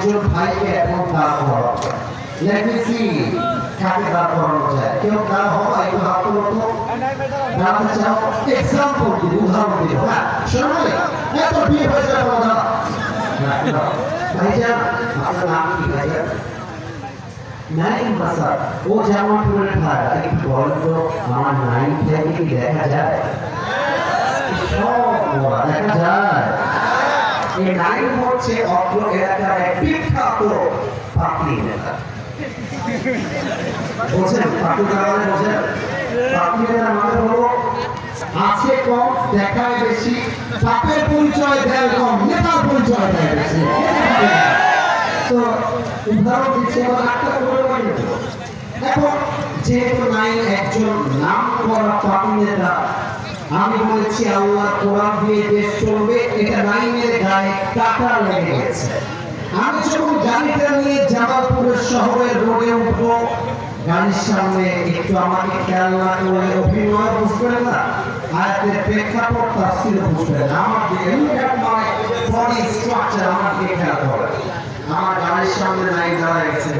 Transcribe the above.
একজন ভাইকে এখন দাঁড় করানো যায়। Let me see কাকে দাঁড় করানো যায়। কেউ দাঁড় হওয়া একটু হাত তোলো তো। দাঁড়াতে চাও? এক্সাম্পল দিই, উদাহরণ দিই। হ্যাঁ, শোনো এত বিয়ে হয়ে যাবে না। ভাইজান, আপনার নাম কি ভাইজান? নাইম বাসার। ও যেমন করে খায়, একটু বলেন তো আমার নাইম থেকে কি দেখা যায়? সব দেখা যায়। এই নাইম হচ্ছে অত্র এলাকার এক বিখ্যাত পাপড়ি নেতা। বোঝেন পাপড়ি নেতা মানে বোঝেন? পাপড়ি নেতা মানে হলো আছে কম দেখায় বেশি, পাপের পরিচয় দেয় কম, নেতার পরিচয় দেয় বেশি। তো উদাহরণ দিচ্ছে একটা করে কিন্তু এখন যেহেতু নাইম একজন নাম করা পাপড়ি নেতা, আমি বলেছি আল্লাহ কোরআন দিয়ে দেশ চলবে, এটা নাইমের গায়ে কাটা লেগে গেছে। আমি যখন গাড়িটা নিয়ে জামালপুরের শহরের রোডে উঠবো, গাড়ির সামনে একটু আমাকে খেয়াল না করলে অভিনয় বুঝবেন না, আয়াতের প্রেক্ষাপট তাফসীর বুঝবেন না। আমার দিকে বডি স্ট্রাকচার আমার দিকে খেয়াল করে। আমার গাড়ির সামনে নাইম দাঁড়ায় গেছে।